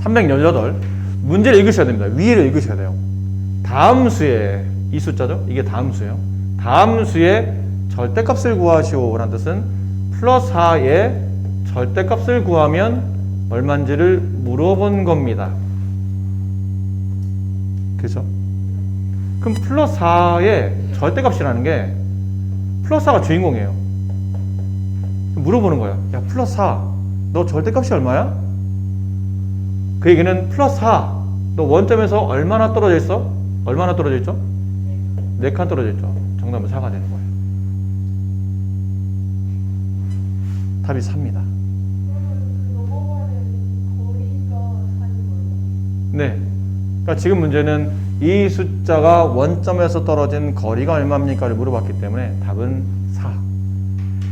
318. 문제를 읽으셔야 됩니다. 위를 읽으셔야 돼요. 다음 수의 이 숫자죠? 이게 다음 수예요. 다음 수의 절대값을 구하시오라는 뜻은 플러스 4의 절대값을 구하면 얼마인지를 물어본 겁니다. 그죠? 그럼 플러스 4의 절대값이라는 게 플러스 4가 주인공이에요. 물어보는 거야. 야, 플러스 4, 너 절대값이 얼마야? 그 얘기는 플러스 4, 너 원점에서 얼마나 떨어져 있어? 얼마나 떨어져 있죠? 4칸 떨어져 있죠. 정답은 4가 되는 거예요. 답이 4입니다. 네. 그러니까 지금 문제는 이 숫자가 원점에서 떨어진 거리가 얼마입니까를 물어봤기 때문에 답은 4.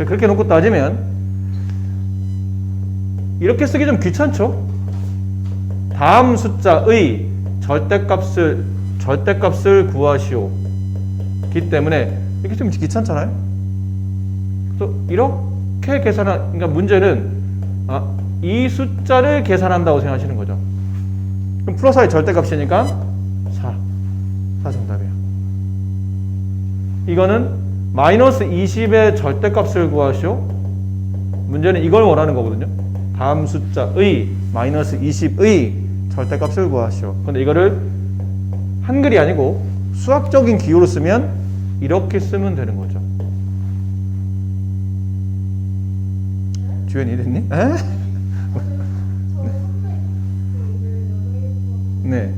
그렇게 놓고 따지면 이렇게 쓰기 좀 귀찮죠? 다음 숫자의 절대값을 구하시오. 기 때문에 이렇게 좀 귀찮잖아요? 그래서 이렇게 그러니까 문제는 이 숫자를 계산한다고 생각하시는 거죠. 그럼 플러스 4의 절대값이니까 4 정답이에요. 이거는 마이너스 20의 절대값을 구하시오. 문제는 이걸 원하는 거거든요. 다음 숫자의 마이너스 20의 절대값을 구하시오. 근데 이거를 한글이 아니고 수학적인 기호로 쓰면 이렇게 쓰면 되는 거죠. 주연이 됐니? 에? 네.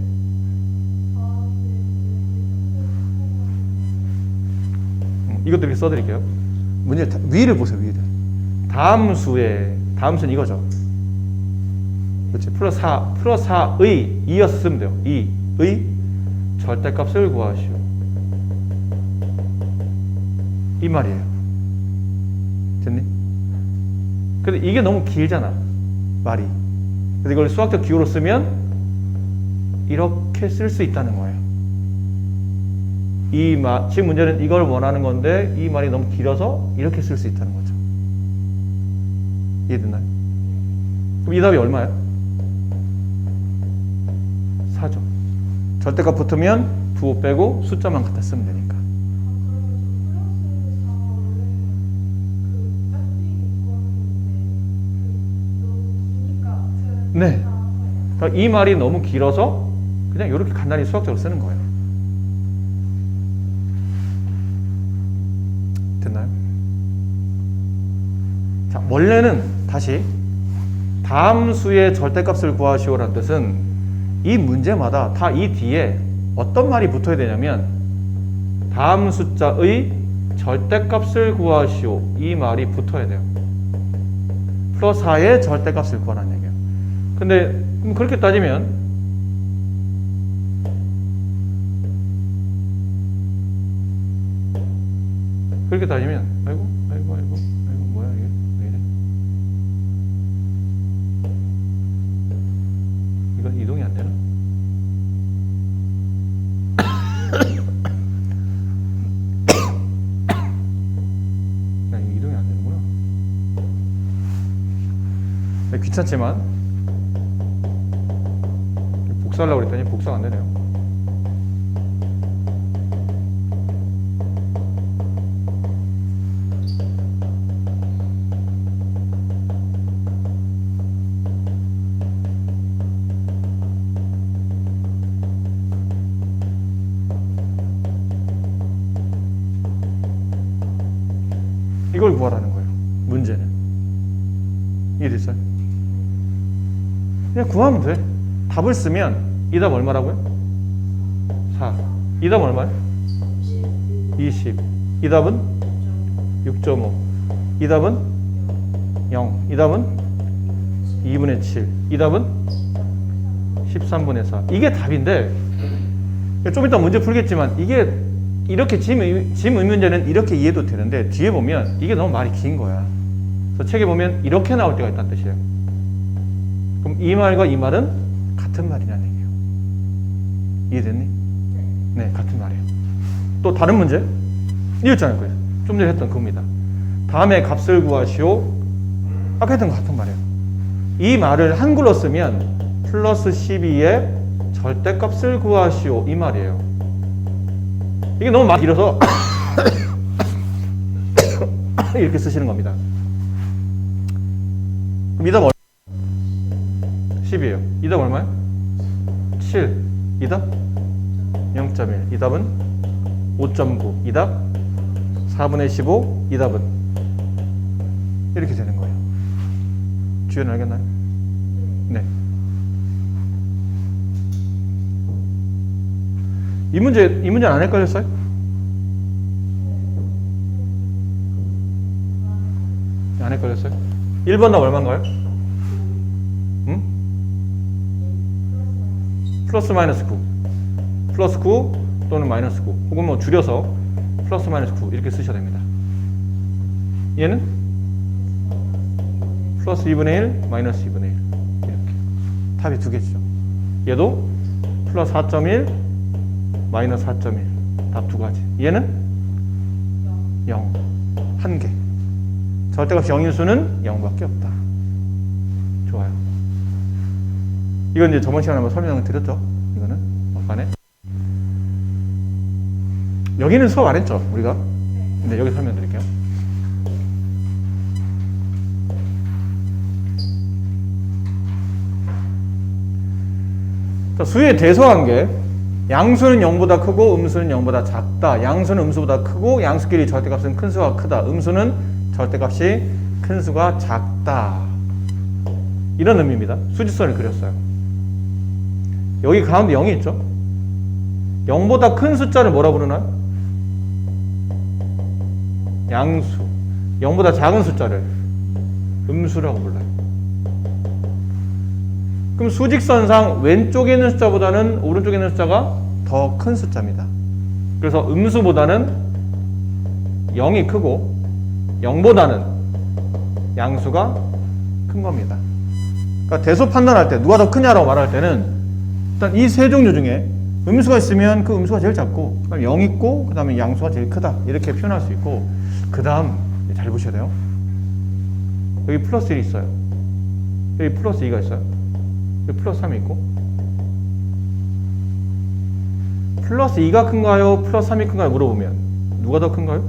이것도 이렇게 써드릴게요. 문제 위를 보세요. 위를. 다음 수는 이거죠. 그렇지. 플러스 4의 2였으면 돼요. 2의 절대값을 구하시오. 이 말이에요. 됐니? 근데 이게 너무 길잖아. 말이. 그래서 이걸 수학적 기호로 쓰면 이렇게 쓸 수 있다는 거예요. 지금 문제는 이걸 원하는 건데 이 말이 너무 길어서 이렇게 쓸 수 있다는 거죠. 이해됐나요? 그럼 이 답이 얼마예요? 4죠. 절대값 붙으면 부호 빼고 숫자만 갖다 쓰면 되니까. 네. 그러니까 이 말이 너무 길어서 그냥 이렇게 간단히 수학적으로 쓰는 거예요. 됐나요? 자, 원래는 다시 다음 수의 절대값을 구하시오라는 뜻은 이 문제마다 다 이 뒤에 어떤 말이 붙어야 되냐면 다음 숫자의 절대값을 구하시오 이 말이 붙어야 돼요. 플러스 4의 절대값을 구하라는 얘기예요. 근데 그렇게 따지면 아이고 뭐야 이게 왜 이래? 이건 이동이 안 되나? 이동이 안 되는구나. 귀찮지만 복사하려고 그랬더니 복사가 안 되네요. 이걸 구하라는 거예요. 문제는. 이해됐어요? 그냥 구하면 돼. 답을 쓰면 이 답 얼마라고요? 4. 이 답 얼마예요? 20. 이 답은 6.5. 이 답은 0. 이 답은 2분의 7. 이 답은 13분의 4. 이게 답인데 좀 이따 문제 풀겠지만 이게 이렇게 짐 의문제는 이렇게 이해도 되는데 뒤에 보면 이게 너무 말이 긴 거야. 그래서 책에 보면 이렇게 나올 때가 있다는 뜻이에요. 그럼 이 말과 이 말은 같은 말이라는 얘기예요. 이해됐니? 네, 같은 말이에요. 또 다른 문제? 이었잖아요. 좀 전에 했던 그겁니다. 다음에 값을 구하시오. 아까 했던 거 같은 말이에요. 이 말을 한글로 쓰면 플러스 12의 절대값을 구하시오 이 말이에요. 이게 너무 많이 길어서 이렇게 쓰시는 겁니다. 그럼 이 답 얼마? 10이에요. 이 답 얼마야? 7. 이 답? 0.1. 이 답은 5.9. 이 답? 4분의 15. 이 답은? 이렇게 되는 거예요. 주연 알겠나요? 네. 이 문제는 안 헷갈렸어요? 안 헷갈렸어요? 1번 답 얼마인가요? 응? 플러스 마이너스 9. 플러스 9 또는 마이너스 9. 혹은 뭐 줄여서 플러스 마이너스 9 이렇게 쓰셔야 됩니다. 얘는? 플러스 2분의 1, 마이너스 2분의 1. 이렇게. 답이 두 개죠. 얘도 플러스 4.1, 마이너스 4.1. 답 두 가지. 얘는? 0. 한 개. 절대값이 0인 수는 0밖에 없다. 좋아요. 이건 이제 저번 시간에 한번 설명을 드렸죠. 이거는 막간에. 여기는 수업 안 했죠, 우리가? 근데 여기 설명드릴게요. 자, 수의 대소관계. 양수는 0보다 크고 음수는 0보다 작다. 양수는 음수보다 크고 양수끼리 절대값은 큰 수가 크다. 음수는 절대값이 큰 수가 작다. 이런 의미입니다. 수직선을 그렸어요. 여기 가운데 0이 있죠? 0보다 큰 숫자를 뭐라 부르나요? 양수. 0보다 작은 숫자를 음수라고 불러요. 그럼 수직선상 왼쪽에 있는 숫자보다는 오른쪽에 있는 숫자가 더 큰 숫자입니다. 그래서 음수보다는 0이 크고 0보다는 양수가 큰 겁니다. 그러니까 대소 판단할 때 누가 더 크냐라고 말할 때는 일단 이 세 종류 중에 음수가 있으면 그 음수가 제일 작고 0 있고 그 다음에 양수가 제일 크다 이렇게 표현할 수 있고 그 다음 잘 보셔야 돼요. 여기 플러스 1이 있어요. 여기 플러스 2가 있어요. 여기 플러스 3이 있고 플러스 2가 큰가요? 플러스 3이 큰가요? 물어보면 누가 더 큰가요?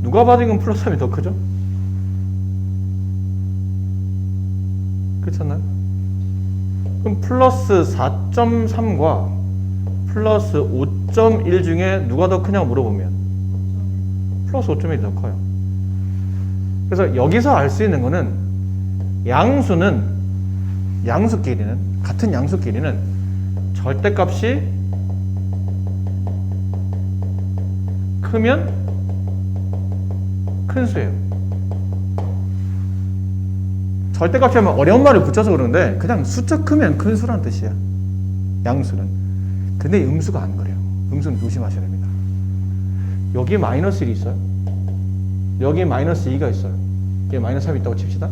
누가 봐도 이건 플러스 3이 더 크죠? 그렇지 않나요? 그럼 플러스 4.3과 플러스 5.1 중에 누가 더 크냐고 물어보면 플러스 5.1이 더 커요. 그래서 여기서 알 수 있는 거는 같은 양수끼리는 절대값이 크면 큰 수예요. 절대값이 하면 어려운 말을 붙여서 그러는데 그냥 숫자 크면 큰 수라는 뜻이야. 양수는. 근데 음수가 안 그래요. 음수는 조심하셔야 됩니다. 여기에 마이너스 1이 있어요. 여기에 마이너스 2가 있어요. 여기에 마이너스 3이 있다고 칩시다.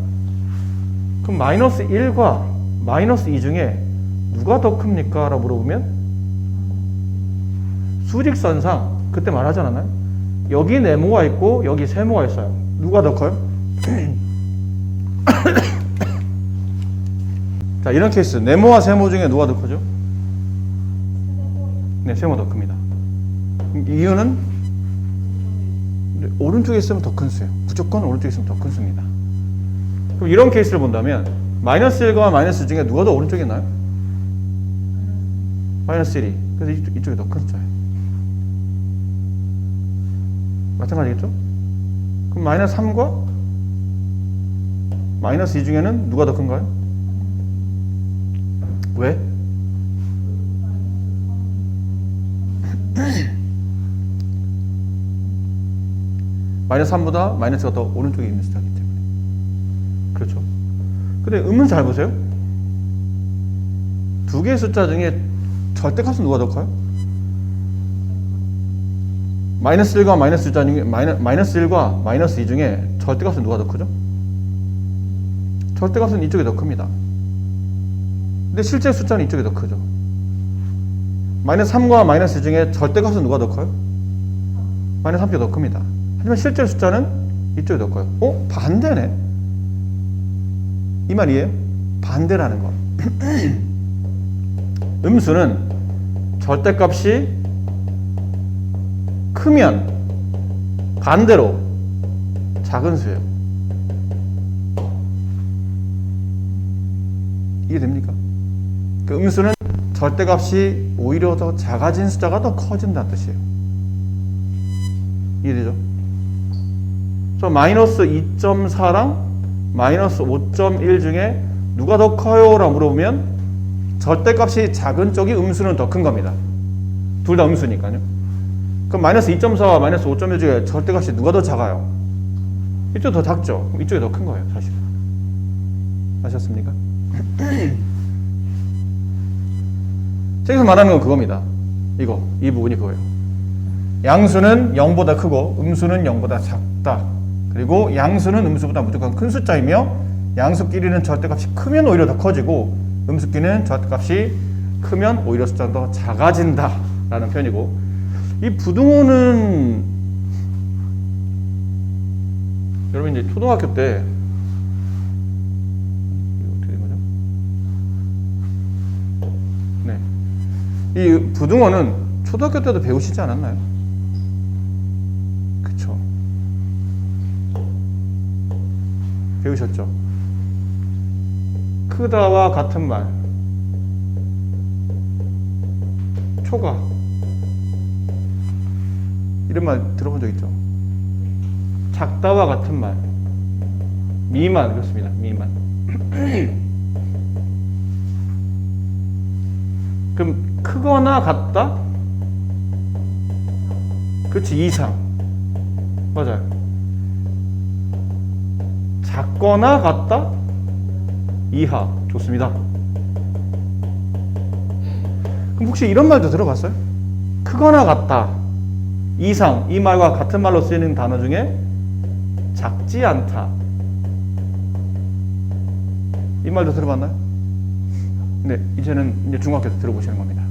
그럼 마이너스 1과 마이너스 2 중에 누가 더 큽니까? 라고 물어보면 수직선상 그때 말하지 않았나요? 여기 네모가 있고 여기 세모가 있어요. 누가 더 커요? 자, 이런 케이스 네모와 세모 중에 누가 더 크죠? 네, 세모가 더 큽니다. 이유는 오른쪽에 있으면 더 큰 수예요. 무조건 오른쪽에 있으면 더 큰 수입니다. 그럼 이런 케이스를 본다면 마이너스 1과 마이너스 2 중에 누가 더 오른쪽에 있나요? 마이너스 1이. 그래서 이쪽이 더 큰 숫자예요. 마찬가지겠죠? 그럼 마이너스 3과 마이너스 2 중에는 누가 더 큰가요? 왜? 마이너스 3보다 마이너스가 더 오른쪽에 있는 숫자이기 때문에. 그렇죠? 근데 음은 잘 보세요. 두 개의 숫자 중에 절대값은 누가 더 커요? 마이너스 1과 마이너스 숫자 중에 마이너스 1과 마이너스 2 중에 절대값은 누가 더 크죠? 절대값은 이쪽이 더 큽니다. 근데 실제 숫자는 이쪽이 더 크죠. 마이너스 3과 마이너스 2 중에 절대값은 누가 더 커요? 마이너스 3쪽이 더 큽니다. 하지만 실제 숫자는 이쪽이 더 커요. 반대네. 이 말이에요. 반대라는 거. 음수는 절대값이 크면 반대로 작은 수예요. 이해됩니까? 그 음수는 절대값이 오히려 더 작아진 숫자가 더 커진다는 뜻이에요. 이해되죠? 저 마이너스 2.4랑 마이너스 5.1 중에 누가 더 커요? 라고 물어보면 절대값이 작은 쪽이 음수는 더 큰 겁니다. 둘 다 음수니까요. 그럼 마이너스 2.4와 마이너스 5.1 중에 절대값이 누가 더 작아요? 이쪽이 더 작죠? 이쪽이 더 큰 거예요, 사실은. 아셨습니까? 여기서 말하는 건 그겁니다. 이 부분이 그거예요. 양수는 0보다 크고 음수는 0보다 작다. 그리고 양수는 음수보다 무조건 큰 숫자이며 양수끼리는 절대값이 크면 오히려 더 커지고 음수끼리는 절대값이 크면 오히려 숫자가 더 작아진다 라는 표현이고, 이 부등호는 여러분 이제 초등학교 때 어떻게 된 거죠? 네, 이 부등호는 초등학교 때도 배우시지 않았나요? 그쵸? 배우셨죠? 크다와 같은 말, 초가, 이런 말 들어본 적 있죠? 작다와 같은 말, 미만, 그렇습니다. 미만. 그럼 크거나 같다? 그렇지, 이상. 맞아요. 작거나 같다? 이하. 좋습니다. 그럼 혹시 이런 말도 들어봤어요? 크거나 같다, 이상, 이 말과 같은 말로 쓰이는 단어 중에 작지 않다, 이 말도 들어봤나요? 네, 이제는 이제 중학교 때 들어보시는 겁니다.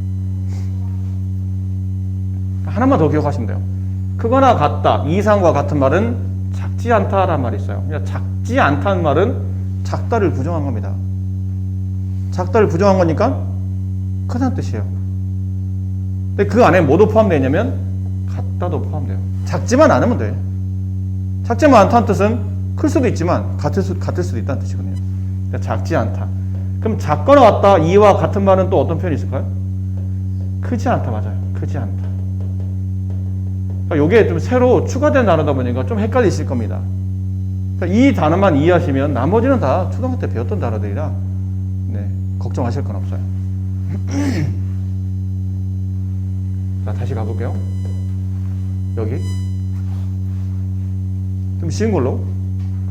하나만 더 기억하시면 돼요. 크거나 같다, 이상과 같은 말은 작지 않다라는 말이 있어요. 그러니까 작지 않다는 말은 작다를 부정한 겁니다. 작다를 부정한 거니까 크다는 뜻이에요. 근데 그 안에 뭐도 포함되어 있냐면 같다도 포함돼요. 작지만 않으면 돼. 작지만 않다는 뜻은 클 수도 있지만 같을 수도 있다는 뜻이거든요. 그러니까 작지 않다. 그럼 작거나 같다, 이와 같은 말은 또 어떤 표현이 있을까요? 크지 않다. 맞아요. 크지 않다. 그러니까 이게 좀 새로 추가된 단어다 보니까 좀 헷갈리실 겁니다. 그러니까 이 단어만 이해하시면 나머지는 다 초등학교 때 배웠던 단어들이라 네, 걱정하실 건 없어요. 자, 다시 가볼게요. 여기 좀 쉬운 걸로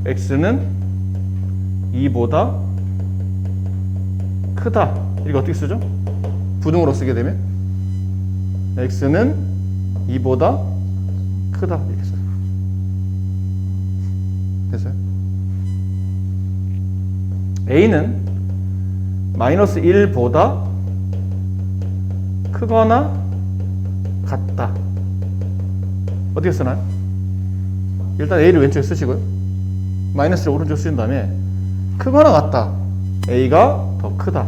x는 2보다 크다, 이거 어떻게 쓰죠? 부등호로 쓰게 되면 x는 2보다 크다 이렇게 써요. 됐어요? a는 마이너스 1보다 크거나 같다. 어떻게 쓰나요? 일단 a를 왼쪽에 쓰시고요. 마이너스를 오른쪽에 쓰신 다음에 크거나 같다, a가 더 크다.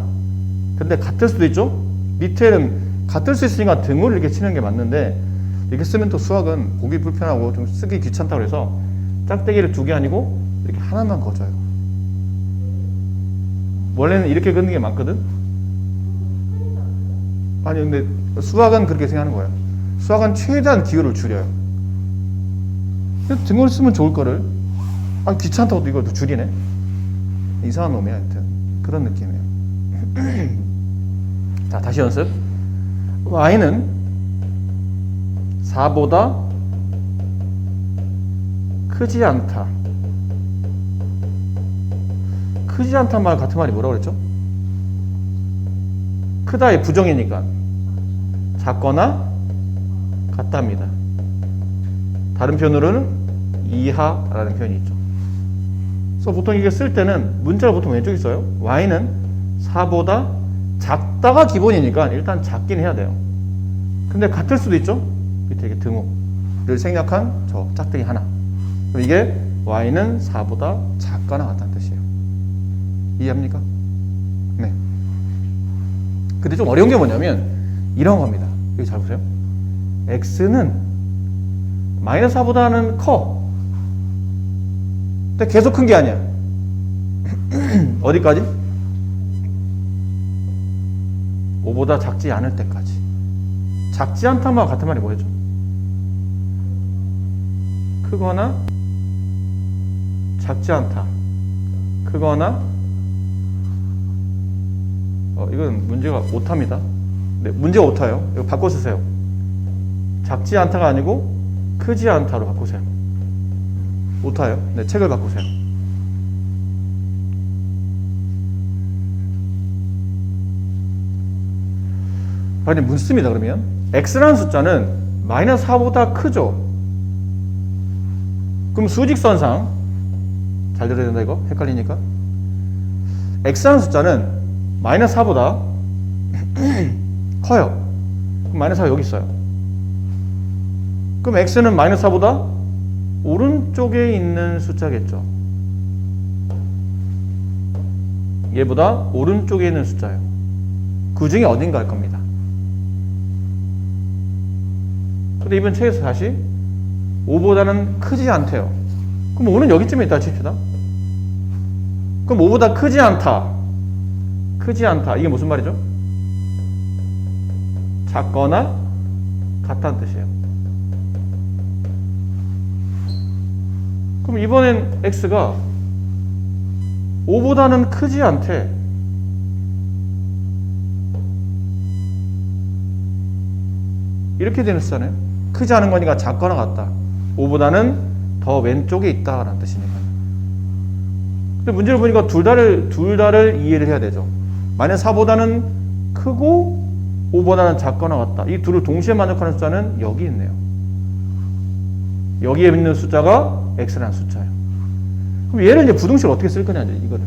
근데 같을 수도 있죠? 밑에는 같을 수 있으니까 등을 이렇게 치는 게 맞는데 이렇게 쓰면 또 수학은 보기 불편하고 좀 쓰기 귀찮다고 해서 짝대기를 두 개 아니고 이렇게 하나만 그어줘요. 원래는 이렇게 그는 게 많거든? 아니 근데 수학은 그렇게 생각하는 거예요. 수학은 최대한 기호를 줄여요. 등을 쓰면 좋을 거를 귀찮다고 이걸 또 줄이네? 이상한 놈이야. 하여튼 그런 느낌이에요. 자, 다시 연습. y는 4보다 크지 않다. 크지 않다는 말 같은 말이 뭐라고 그랬죠? 크다의 부정이니까 작거나 같답니다. 다른 표현으로는 이하라는 표현이 있죠. 그래서 보통 이게 쓸 때는 문자를 보통 왼쪽에 써요. y는 4보다 작다가 기본이니까 일단 작긴 해야 돼요. 근데 같을 수도 있죠. 밑에 이게 등호를 생략한 저 짝대기 하나. 그럼 이게 y는 4보다 작거나 같다는 뜻이에요. 이해합니까? 네. 근데 좀 어려운 게 뭐냐면 이런 겁니다. 여기 잘 보세요. x는 마이너스 4보다는 커. 근데 계속 큰 게 아니야. 어디까지? 5보다 작지 않을 때까지. 작지 않다는 말 같은 말이 뭐였죠? 크거나 작지 않다. 크거나 이건 문제가 오타입니다. 네, 문제가 오타예요. 이거 바꿔 쓰세요. 작지 않다가 아니고 크지 않다로 바꾸세요. 오타예요. 네, 책을 바꾸세요. 아니 묻습니다. 그러면 x라는 숫자는 마이너스 4보다 크죠. 그럼 수직선상 잘 들어야 된다 이거? 헷갈리니까 x라는 숫자는 마이너스 4보다 커요. 그럼 마이너스 4가 여기 있어요. 그럼 x는 마이너스 4보다 오른쪽에 있는 숫자겠죠. 얘보다 오른쪽에 있는 숫자예요. 그 중에 어딘가 할 겁니다. 근데 이번 책에서 다시 5보다는 크지 않대요. 그럼 5는 여기쯤에 있다 칩시다. 그럼 5보다 크지 않다. 크지 않다. 이게 무슨 말이죠? 작거나 같다는 뜻이에요. 그럼 이번엔 x가 5보다는 크지 않대. 이렇게 되는 숫자네요. 크지 않은 거니까 작거나 같다. 5보다는 더 왼쪽에 있다라는 뜻이니까요. 근데 문제를 보니까 둘 다를 이해를 해야 되죠. 마이너스 4보다는 크고 5보다는 작거나 같다. 이 둘을 동시에 만족하는 숫자는 여기 있네요. 여기에 있는 숫자가 x라는 숫자예요. 그럼 얘를 이제 부등식을 어떻게 쓸 거냐, 이거를.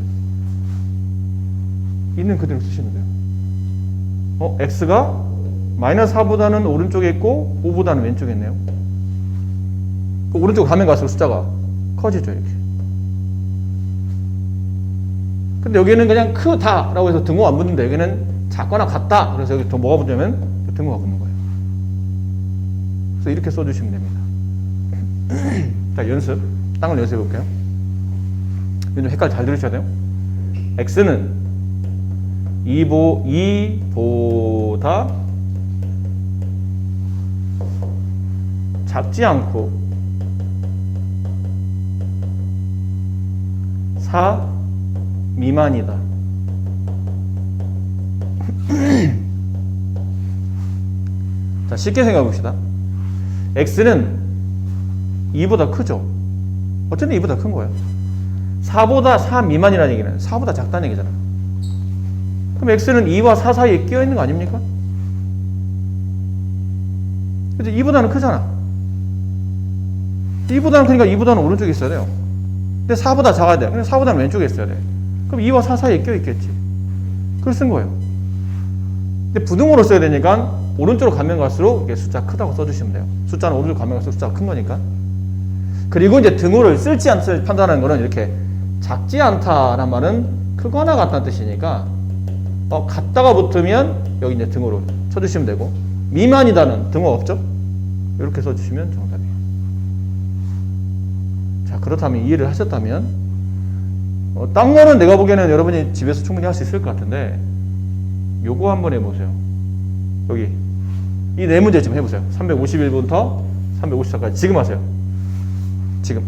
있는 그대로 쓰시면 돼요. x가 마이너스 4보다는 오른쪽에 있고 5보다는 왼쪽에 있네요. 그 오른쪽 가면 갈수록 숫자가 커지죠, 이렇게. 근데 여기는 그냥 크다 라고 해서 등호가 안 붙는데 여기는 작거나 같다. 그래서 여기 더 뭐가 붙냐면 등호가 붙는 거예요. 그래서 이렇게 써주시면 됩니다. 자, 연습. 딴 걸 연습해 볼게요. 이건 좀 헷갈려 잘 들으셔야 돼요. x는 2보다 작지 않고 4 미만이다. 자, 쉽게 생각해 봅시다. x는 2보다 크죠. 어쨌든 2보다 큰 거예요. 4보다 4 미만이라는 얘기는 4보다 작다는 얘기잖아. 그럼 x는 2와 4 사이에 끼어 있는 거 아닙니까? 근데 2보다는 크잖아. 2보다는 크니까 2보다는 오른쪽에 있어야 돼요. 근데 4보다 작아야 돼. 그럼 4보다는 왼쪽에 있어야 돼. 그럼 2와 4 사이에 껴 있겠지. 그걸 쓴 거예요. 근데 부등호로 써야 되니까 오른쪽으로 가면 갈수록 이게 숫자 크다고 써주시면 돼요. 숫자는 오른쪽으로 가면 갈수록 숫자가 큰 거니까. 그리고 이제 등호를 쓸지 안 쓸지 판단하는 거는 이렇게 작지 않다라는 말은 크거나 같다는 뜻이니까 같다가 붙으면 여기 이제 등호로 쳐주시면 되고 미만이다는 등호 없죠? 이렇게 써주시면 정답이에요. 자, 그렇다면 이해를 하셨다면 딴 거는 내가 보기에는 여러분이 집에서 충분히 할 수 있을 것 같은데 요거 한번 해보세요. 여기 이 네 문제 지금 해보세요. 351부터 354까지 지금 하세요. 지금.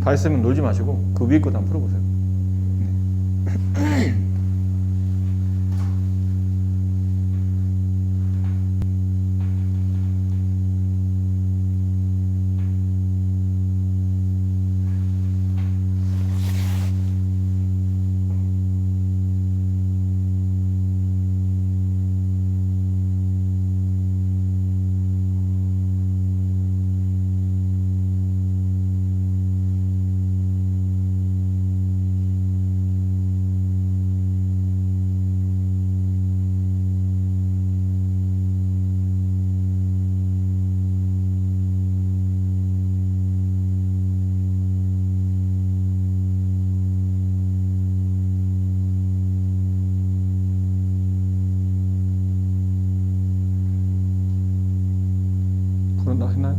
다 했으면 놀지 마시고 그 위에 것도 한번 풀어보세요. 네. 그런다 했나요?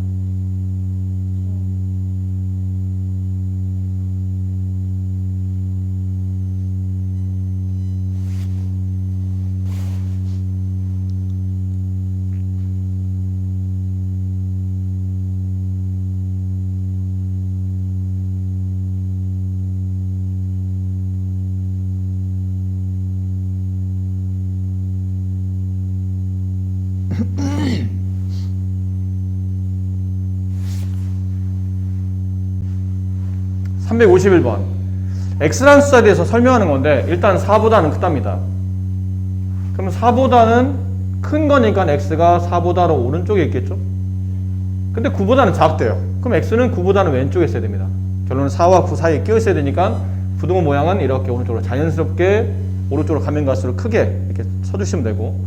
(351번) x라는 숫자에 대해서 설명하는 건데 일단 4보다는 크답니다. 그럼 4보다는 큰 거니까 x가 4보다는 오른쪽에 있겠죠? 근데 9보다는 작대요. 그럼 x는 9보다는 왼쪽에 있어야 됩니다. 결론은 4와 9 사이에 끼어 있어야 되니까 부등호 모양은 이렇게 오른쪽으로 자연스럽게 오른쪽으로 가면 갈수록 크게 이렇게 쳐주시면 되고,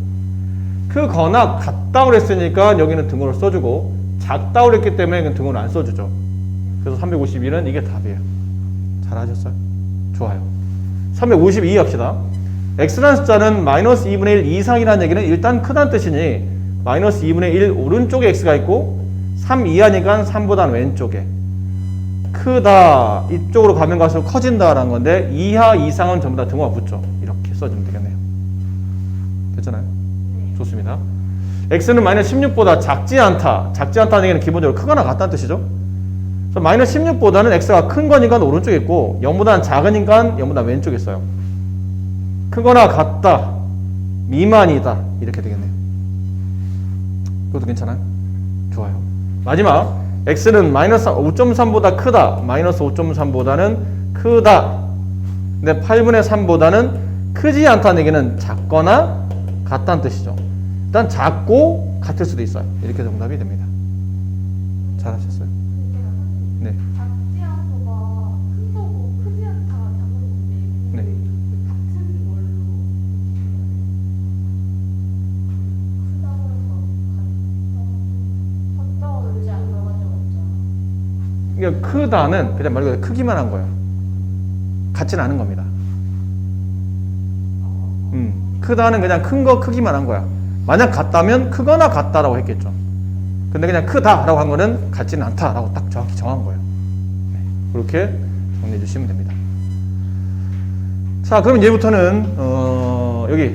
크거나 같다고 그랬으니까 여기는 등호를 써주고, 작다고 그랬기 때문에 이건 등호를 안 써주죠. 그래서 351은 이게 답이에요. 잘하셨어요? 좋아요. 352 합시다. x라는 숫자는 마이너스 2분의 1 이상이라는 얘기는 일단 크다는 뜻이니 마이너스 2분의 1 오른쪽에 x가 있고 3 이하니까 3보다는 왼쪽에, 크다 이쪽으로 가면 갈수록 커진다라는 건데 이하 이상은 전부 다 등호가 붙죠. 이렇게 써주면 되겠네요. 됐잖아요? 좋습니다. x는 마이너스 16보다 작지 않다. 작지 않다는 얘기는 기본적으로 크거나 같다는 뜻이죠. 그래서 마이너스 16보다는 x가 큰 거니까 오른쪽에 있고 0보다는 작으니까 0보다 왼쪽에 있어요. 크거나 같다, 미만이다 이렇게 되겠네요. 그것도 괜찮아요? 좋아요. 마지막 x는 마이너스 5.3보다 크다, 마이너스 5.3보다는 크다. 근데 8분의 3보다는 크지 않다는 얘기는 작거나 같다는 뜻이죠. 일단 작고 같을 수도 있어요. 이렇게 정답이 됩니다. 잘하셨어요. 네. 작지 않고가 큰 거고 크지 않다가 작은 건데 네. 같은 걸로 크다고 해서 같다고 그러지 않는 가지고 없잖아. 그러니까 크다는 그냥 말 그대로 크기만 한 거예요. 같지는 않은 겁니다. 크다는 그냥 큰 거 크기만 한 거야. 만약 같다면 크거나 같다라고 했겠죠. 근데 그냥 크다라고 한 거는 같지는 않다라고 딱 정확히 정한 거예요. 네, 그렇게 정리해 주시면 됩니다. 자, 그럼 이제부터는 여기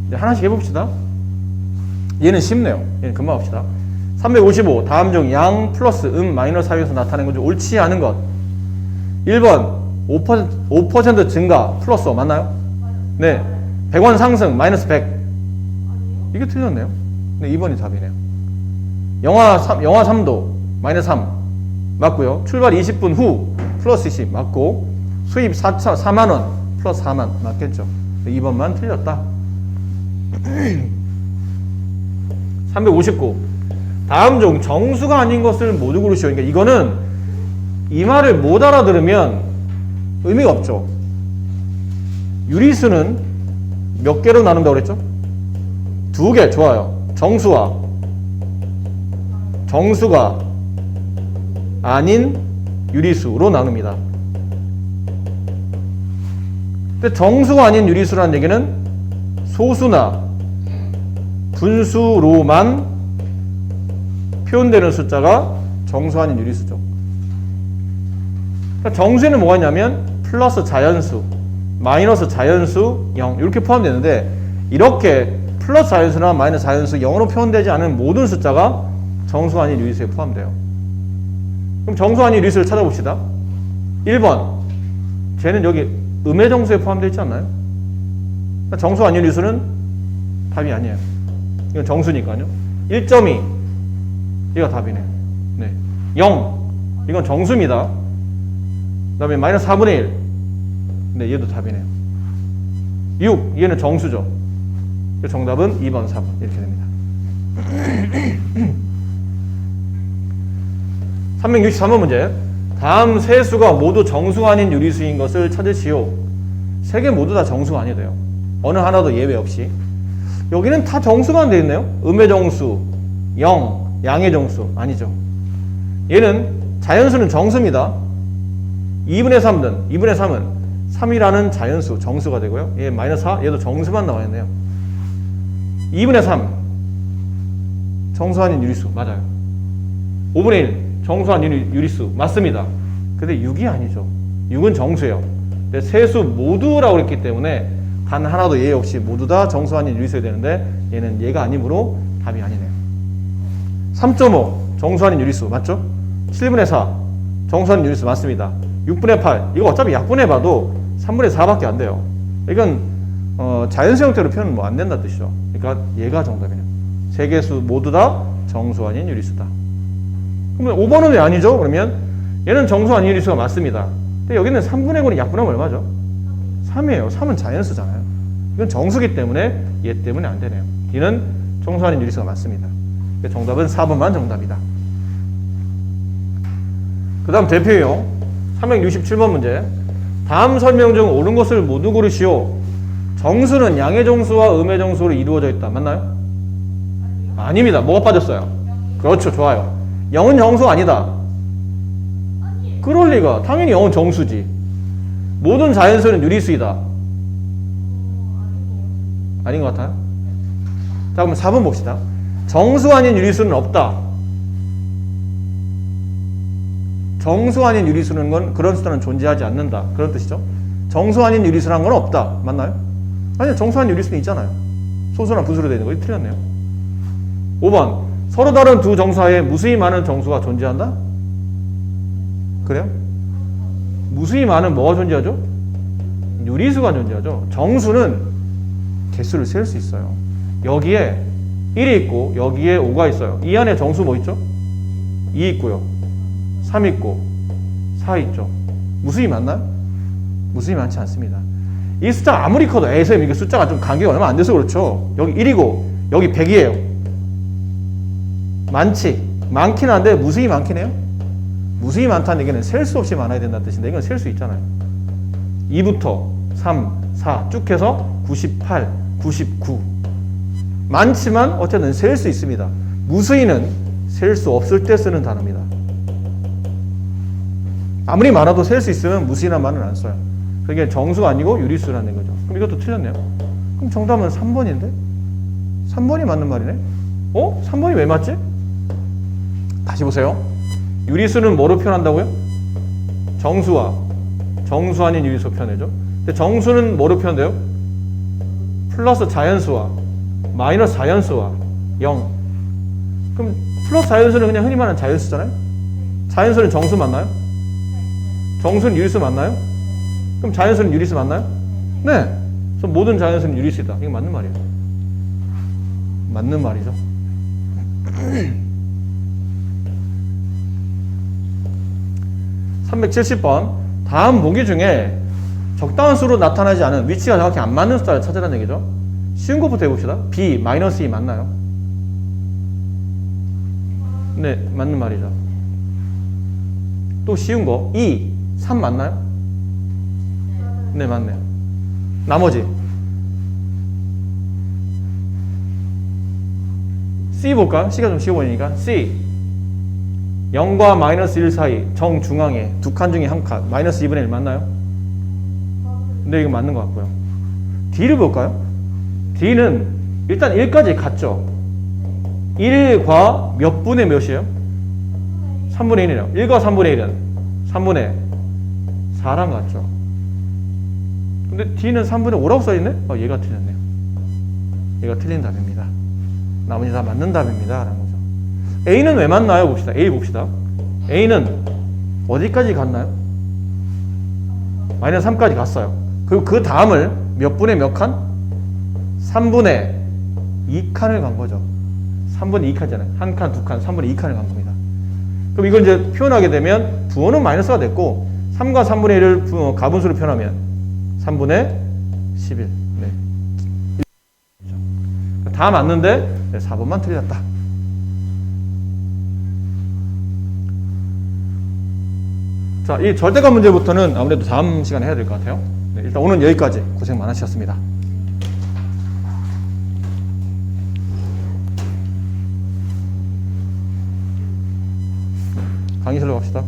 이제 하나씩 해봅시다. 얘는 쉽네요. 얘는 금방 합시다. 355 다음 중 양 플러스 마이너스 사이에서 나타낸 건 좀 옳지 않은 것. 1번 5% 증가 플러스 맞나요? 네. 100원 상승 마이너스 100. 이게 틀렸네요. 네, 2번이 답이네요. 영하 3도 마이너스 3 맞고요. 출발 20분 후 플러스 20 맞고, 수입 4만원 플러스 4만 맞겠죠. 2번만 틀렸다. 359 다음 중 정수가 아닌 것을 모두 고르시오. 그러니까 이거는 이 말을 못 알아들으면 의미가 없죠. 유리수는 몇 개로 나눈다고 그랬죠? 2개. 좋아요. 정수가 아닌 유리수로 나눕니다. 근데 정수가 아닌 유리수라는 얘기는 소수나 분수로만 표현되는 숫자가 정수 아닌 유리수죠. 그러니까 정수에는 뭐가 있냐면 플러스 자연수, 마이너스 자연수 0 이렇게 포함되는데, 이렇게 플러스 자연수나 마이너스 자연수 0으로 표현되지 않은 모든 숫자가 정수 아닌 유리수에 포함돼요. 그럼 정수 아닌 유리수를 찾아봅시다. 1번. 쟤는 여기 음의 정수에 포함되어 있지 않나요? 정수 아닌 유리수는 답이 아니에요. 이건 정수니까요. 1.2. 얘가 답이네요. 네. 0. 이건 정수입니다. 그 다음에 마이너스 4분의 1. 네, 얘도 답이네요. 6. 얘는 정수죠. 정답은 2번, 4번. 이렇게 됩니다. 363번 문제. 다음 세 수가 모두 정수가 아닌 유리수인 것을 찾으시오. 세 개 모두 다 정수가 아니래요. 어느 하나도 예외 없이. 여기는 다 정수만 되어 있네요. 음의 정수, 0, 양의 정수. 아니죠. 얘는 자연수는 정수입니다. 2분의 3든 2분의 3은 3이라는 자연수, 정수가 되고요. 얘 마이너스 4, 얘도 정수만 나와 있네요. 2분의 3, 정수 아닌 유리수. 맞아요. 5분의 1, 정수 아닌 유리수. 맞습니다. 근데 6이 아니죠. 6은 정수예요. 근데 세수 모두라고 했기 때문에 단 하나도 예외 없이 모두 다 정수 아닌 유리수여야 되는데 얘는 얘가 아니므로 답이 아니네요. 3.5 정수 아닌 유리수 맞죠? 7분의 4 정수 아닌 유리수 맞습니다. 6분의 8 이거 어차피 약분해봐도 3분의 4밖에 안 돼요. 이건 자연수 형태로 표현은 뭐 안 된다는 뜻이죠. 그러니까 얘가 정답이네요. 세 개수 모두 다 정수 아닌 유리수다. 그러면 5번은 왜 아니죠? 그러면 얘는 정수 아닌 유리수가 맞습니다. 근데 여기는 3분의 9는 약분하면 얼마죠? 3이에요. 3은 자연수잖아요. 이건 정수기 때문에 얘 때문에 안 되네요. D는 정수 아닌 유리수가 맞습니다. 정답은 4번만 정답이다. 그 다음 대표용 367번 문제. 다음 설명 중 옳은 것을 모두 고르시오. 정수는 양의 정수와 음의 정수로 이루어져 있다. 맞나요? 아닙니다. 뭐가 빠졌어요? 그렇죠. 좋아요. 0은 정수가 아니다. 그럴 리가. 당연히 0은 정수지. 모든 자연수는 유리수이다. 아닌 것 같아요? 자, 그럼 4번 봅시다. 정수 아닌 유리수는 없다. 정수 아닌 유리수는 건 그런 수단은 존재하지 않는다. 그런 뜻이죠. 정수 아닌 유리수란 건 없다. 맞나요? 아니요. 정수 아닌 유리수는 있잖아요. 소수나 분수로 되는 거. 틀렸네요. 5번. 서로 다른 두 정수하에 무수히 많은 정수가 존재한다? 그래요? 무수히 많은 뭐가 존재하죠? 유리수가 존재하죠. 정수는 개수를 셀 수 있어요. 여기에 1이 있고 여기에 5가 있어요. 이 안에 정수 뭐 있죠? 2 있고요. 3 있고 4 있죠. 무수히 많나요? 무수히 많지 않습니다. 이 숫자가 아무리 커도 에이 선생님 이게 숫자가 좀 간격이 얼마 안 돼서 그렇죠. 여기 1이고 여기 100이에요. 많긴 한데 무수히 많긴 해요. 무수히 많다는 얘기는 셀 수 없이 많아야 된다는 뜻인데 이건 셀 수 있잖아요. 2부터 3, 4 쭉 해서 98, 99 많지만 어쨌든 셀 수 있습니다. 무수히는 셀 수 없을 때 쓰는 단어입니다. 아무리 많아도 셀 수 있으면 무수히란 말은 안 써요. 그게 정수가 아니고 유리수라는 거죠. 그럼 이것도 틀렸네요. 그럼 정답은 3번인데? 3번이 맞는 말이네? 3번이 왜 맞지? 다시 보세요. 유리수는 뭐로 표현한다고요? 정수와 정수 아닌 유리수 표현해죠. 근데 정수는 뭐로 표현돼요? 플러스 자연수와 마이너스 자연수와 0. 그럼 플러스 자연수는 그냥 흔히 말하는 자연수잖아요? 자연수는 정수 맞나요? 정수는 유리수 맞나요? 그럼 자연수는 유리수 맞나요? 네. 그래서 모든 자연수는 유리수이다. 이게 맞는 말이에요. 맞는 말이죠. 370번. 다음 보기 중에 적당한 수로 나타나지 않은 위치가 정확히 안 맞는 숫자를 찾으라는 얘기죠. 쉬운 것부터 해봅시다. B, 마이너스 2 맞나요? 네, 맞는 말이죠. 또 쉬운 거 2, 3 맞나요? 네, 맞네요. 나머지 C 볼까? C가 좀 쉬워 보이니까 C 0과 마이너스 1 사이 정중앙에 두 칸 중에 한 칸 마이너스 2분의 1 맞나요? 네, 이거 맞는 것 같고요. D를 볼까요? D는 일단 1까지 같죠? 1과 몇 분의 몇이에요? 3분의 1이에요. 1과 3분의 1은 3분의 4랑 같죠? 근데 D는 3분의 5라고 써있네? 얘가 틀렸네요. 얘가 틀린 답입니다. 나머지 다 맞는 답입니다. 라는 거죠. A는 왜 맞나요? 봅시다. A 봅시다. A는 어디까지 갔나요? 마이너스 3까지 갔어요. 그리고 그 다음을 몇 분의 몇 칸? 3분의 2칸을 간 거죠. 3분의 2칸이잖아요. 한 칸, 두 칸, 3분의 2칸을 간 겁니다. 그럼 이걸 이제 표현하게 되면 부호는 마이너스가 됐고 3과 3분의 1을 가분수로 표현하면 3분의 11. 네. 다 맞는데 4번만 틀렸다. 자, 이 절대값 문제부터는 아무래도 다음 시간에 해야 될 것 같아요. 네, 일단 오늘 여기까지 고생 많으셨습니다. 강의실로 갑시다.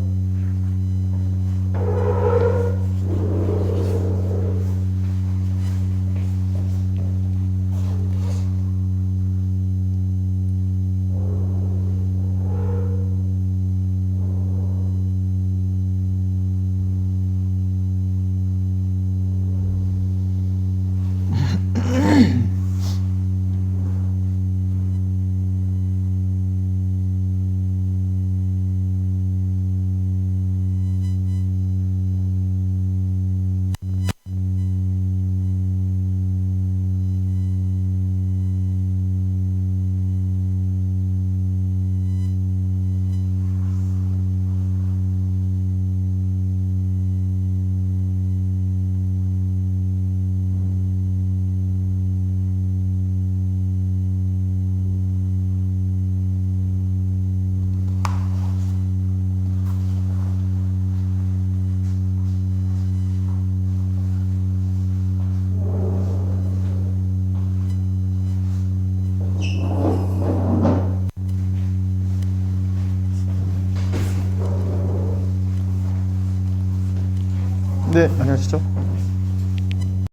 네, 안녕하시죠?